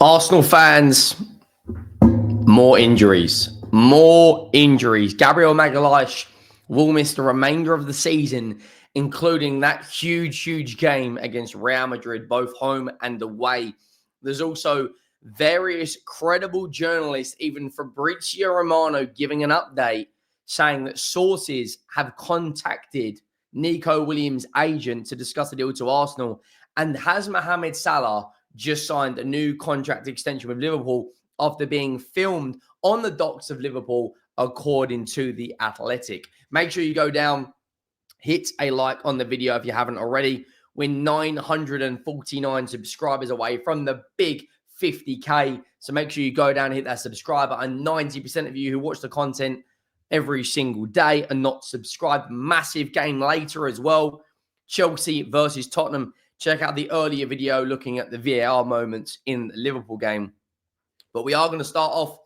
Arsenal fans, more injuries. More injuries. Gabriel Magalhaes will miss the remainder of the season, including that huge game against Real Madrid, both home and away. There's also various credible journalists, even Fabrizio Romano, giving an update saying that sources have contacted Nico Williams' agent to discuss the deal to Arsenal. And has Mohamed Salah just signed a new contract extension with Liverpool after being filmed on the docks of Liverpool, according to The Athletic. Make sure you go down, hit a like on the video if you haven't already. We're 949 subscribers away from the big 50K. So make sure you go down and hit that subscribe button. 90% of you who watch the content every single day are not subscribed. Massive game later as well. Chelsea versus Tottenham. Check out the earlier video looking at the VAR moments in the Liverpool game. But we are going to start off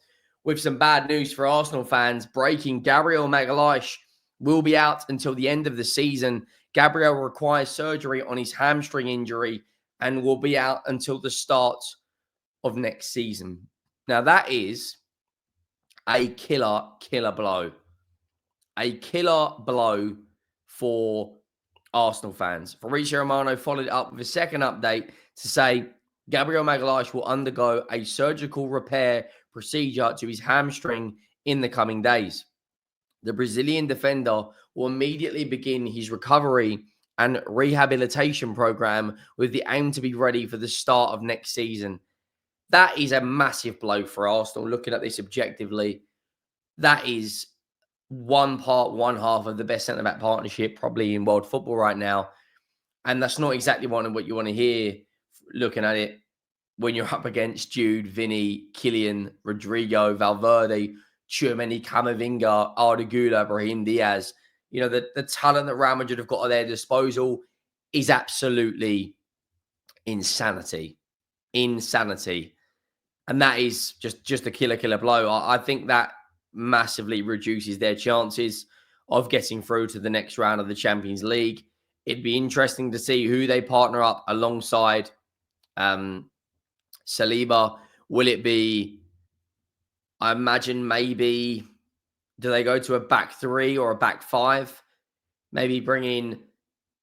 with some bad news for Arsenal fans. Breaking: Gabriel Magalhaes will be out until the end of the season. Gabriel requires surgery on his hamstring injury and will be out until the start of next season. Now, that is a killer blow. A killer blow for Arsenal fans. Fabrizio Romano followed it up with a second update to say Gabriel Magalhaes will undergo a surgical repair procedure to his hamstring in the coming days. The Brazilian defender will immediately begin his recovery and rehabilitation program with the aim to be ready for the start of next season. That is a massive blow for Arsenal. Looking at this objectively, that is one half of the best centre-back partnership probably in world football right now. And that's not exactly what you want to hear looking at it when you're up against Jude, Vinny, Kylian, Rodrigo, Valverde, Tchouameni, Camavinga, Arda Güler, Brahim Diaz. You know, the talent that Real Madrid have got at their disposal is absolutely insanity. Insanity. And that is just a killer blow. I think that massively reduces their chances of getting through to the next round of the Champions League. It'd be interesting to see who they partner up alongside Saliba. Will it be, I imagine maybe, do they go to a back three or a back five? Maybe bring in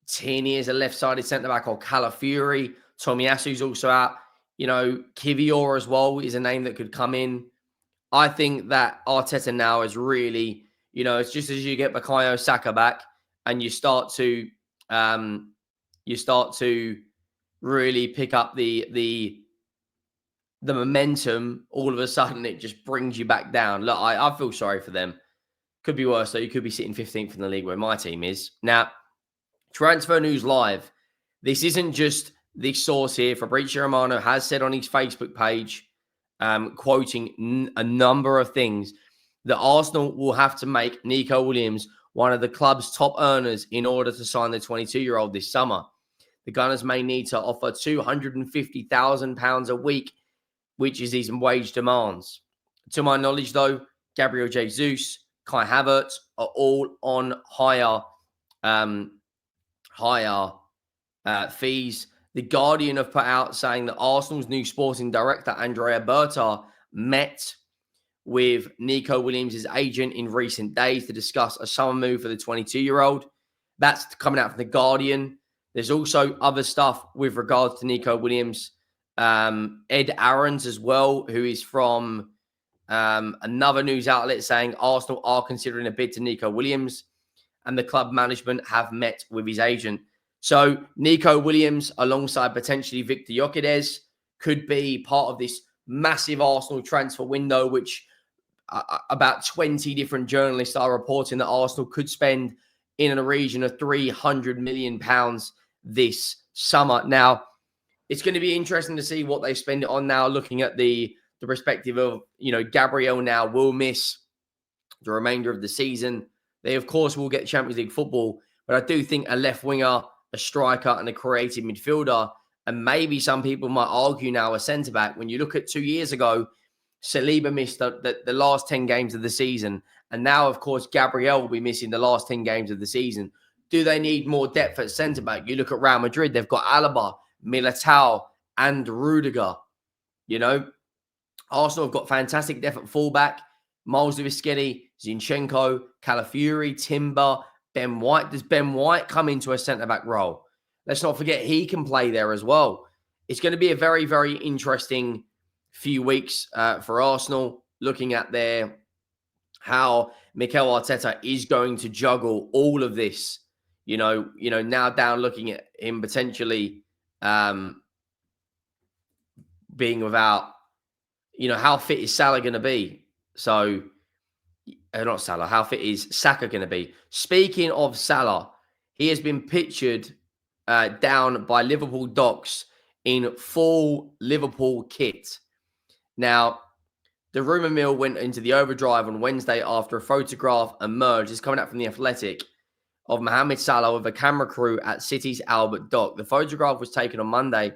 Tierney as a left-sided centre-back or Calafiori. Tomiyasu's also out. You know, Kivior as well is a name that could come in. I think that Arteta now is really, you know, it's just as you get Bukayo Saka back and you start to really pick up the momentum, all of a sudden it just brings you back down. Look, I feel sorry for them. Could be worse, though. You could be sitting 15th in the league where my team is. Now, Transfer News Live. This isn't just the source here. Fabrizio Romano has said on his Facebook page, quoting a number of things, that Arsenal will have to make Nico Williams one of the club's top earners in order to sign the 22-year-old this summer. The Gunners may need to offer £250,000 a week, which is his wage demands. To my knowledge, though, Gabriel Jesus, Kai Havertz are all on higher fees. The Guardian have put out saying that Arsenal's new sporting director, Andrea Berta, met with Nico Williams' agent in recent days to discuss a summer move for the 22-year-old. That's coming out from the Guardian. There's also other stuff with regards to Nico Williams. Ed Aarons as well, who is from another news outlet, saying Arsenal are considering a bid to Nico Williams and the club management have met with his agent. So Nico Williams, alongside potentially Victor Gyökeres, could be part of this massive Arsenal transfer window, which about 20 different journalists are reporting that Arsenal could spend in a region of £300 million this summer. Now, it's going to be interesting to see what they spend it on now, looking at the perspective of, you know, Gabriel now will miss the remainder of the season. They, of course, will get Champions League football, but I do think a left winger, a striker, and a creative midfielder, and maybe some people might argue now a centre-back. When you look at 2 years ago, Saliba missed the last 10 games of the season, and now, of course, Gabriel will be missing the last 10 games of the season. Do they need more depth at centre-back? You look at Real Madrid, they've got Alaba, Militao, and Rudiger. You know, Arsenal have got fantastic depth at fullback. Miles Lewis-Skelly, Zinchenko, Calafiori, Timber, Ben White. Does Ben White come into a centre-back role? Let's not forget he can play there as well. It's going to be a very, very interesting few weeks for Arsenal, looking at how Mikel Arteta is going to juggle all of this. Now down looking at him potentially being without, how fit is Salah going to be? So, not Salah, how fit is Saka going to be? Speaking of Salah, he has been pictured down by Liverpool docks in full Liverpool kit. Now, the rumour mill went into the overdrive on Wednesday after a photograph emerged. It's coming out from The Athletic of Mohamed Salah with a camera crew at City's Albert Dock. The photograph was taken on Monday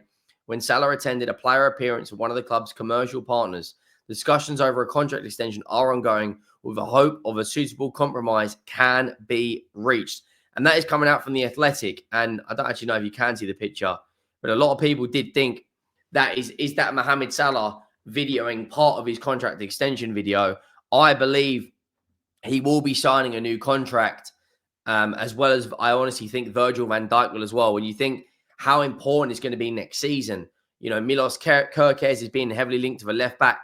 when Salah attended a player appearance of one of the club's commercial partners. Discussions over a contract extension are ongoing with a hope of a suitable compromise can be reached. And that is coming out from The Athletic. And I don't actually know if you can see the picture, but a lot of people did think that is that Mohamed Salah videoing part of his contract extension video. I believe he will be signing a new contract, as well as I honestly think Virgil van Dijk will as well. When you think how important it's going to be next season, Milos Kerkez is being heavily linked to the left back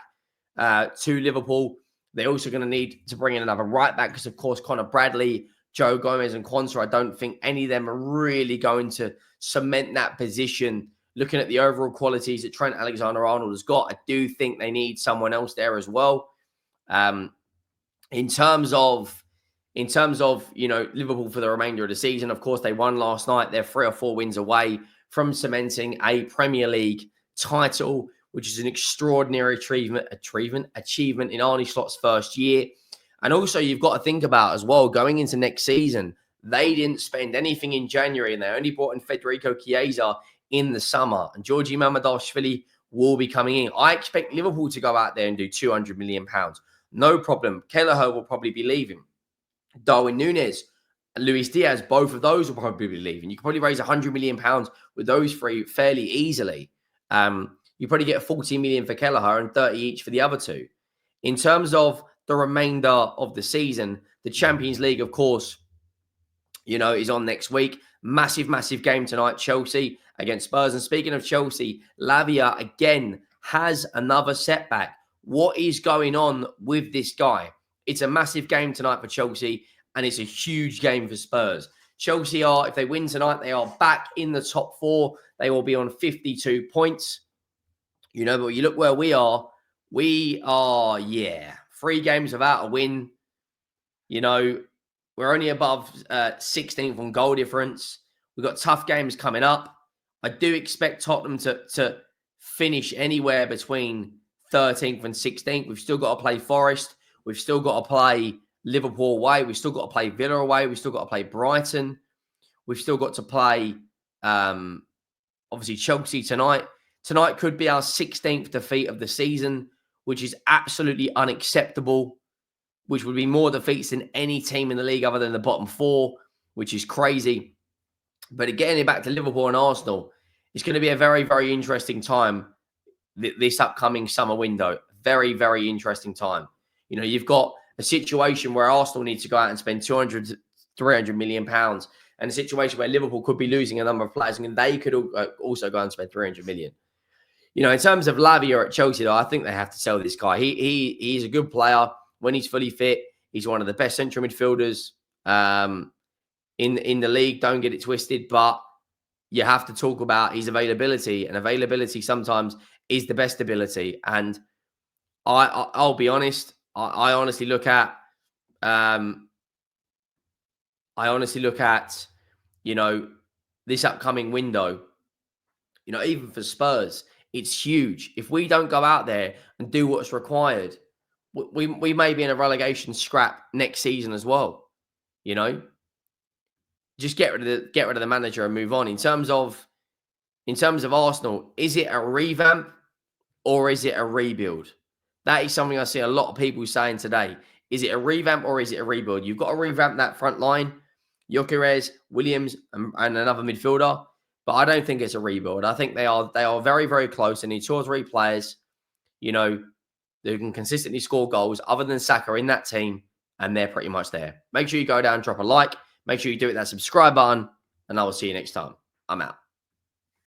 to Liverpool. They're also going to need to bring in another right back because, of course, Conor Bradley, Joe Gomez and Quansah, I don't think any of them are really going to cement that position. Looking at the overall qualities that Trent Alexander-Arnold has got, I do think they need someone else there as well. In terms of Liverpool for the remainder of the season, of course, they won last night. They're 3 or 4 wins away from cementing a Premier League title, which is an extraordinary achievement in Arne Slot's first year. And also, you've got to think about as well, going into next season, they didn't spend anything in January, and they only brought in Federico Chiesa in the summer. And Georgi Mamadashvili will be coming in. I expect Liverpool to go out there and do £200 million. No problem. Kelleher will probably be leaving. Darwin Núñez and Luis Diaz, both of those will probably be leaving. You can probably raise £100 million with those three fairly easily. You probably get 40 million for Kelleher and 30 each for the other two. In terms of the remainder of the season, the Champions League, of course, is on next week. Massive game tonight, Chelsea against Spurs. And speaking of Chelsea, Lavia again has another setback. What is going on with this guy? It's a massive game tonight for Chelsea, and it's a huge game for Spurs. Chelsea if they win tonight, they are back in the top 4. They will be on 52 points. But you look where we are. We are, 3 games without a win. We're only above 16th on goal difference. We've got tough games coming up. I do expect Tottenham to finish anywhere between 13th and 16th. We've still got to play Forest. We've still got to play Liverpool away. We've still got to play Villa away. We've still got to play Brighton. We've still got to play, obviously, Chelsea tonight. Tonight could be our 16th defeat of the season, which is absolutely unacceptable, which would be more defeats than any team in the league other than the bottom 4, which is crazy. But getting back to Liverpool and Arsenal, it's going to be a very, very interesting time this upcoming summer window. Very, very interesting time. You've got a situation where Arsenal needs to go out and spend 200 to 300 million pounds, and a situation where Liverpool could be losing a number of players, and they could also go and spend 300 million. In terms of Lavia at Chelsea, though, I think they have to sell this guy. He's a good player when he's fully fit. He's one of the best central midfielders in the league. Don't get it twisted, but you have to talk about his availability, and availability sometimes is the best ability. And I'll be honest. I honestly look at, this upcoming window, even for Spurs, it's huge. If we don't go out there and do what's required, we may be in a relegation scrap next season as well. Just get rid of the manager and move on. In terms of Arsenal, is it a revamp or is it a rebuild? That is something I see a lot of people saying today. Is it a revamp or is it a rebuild? You've got to revamp that front line, Gyökeres, Williams, and another midfielder. But I don't think it's a rebuild. I think they are very, very close. They need 2 or 3 players. you know, who can consistently score goals other than Saka in that team, and they're pretty much there. Make sure you go down, drop a like. Make sure you do hit that subscribe button, and I will see you next time. I'm out.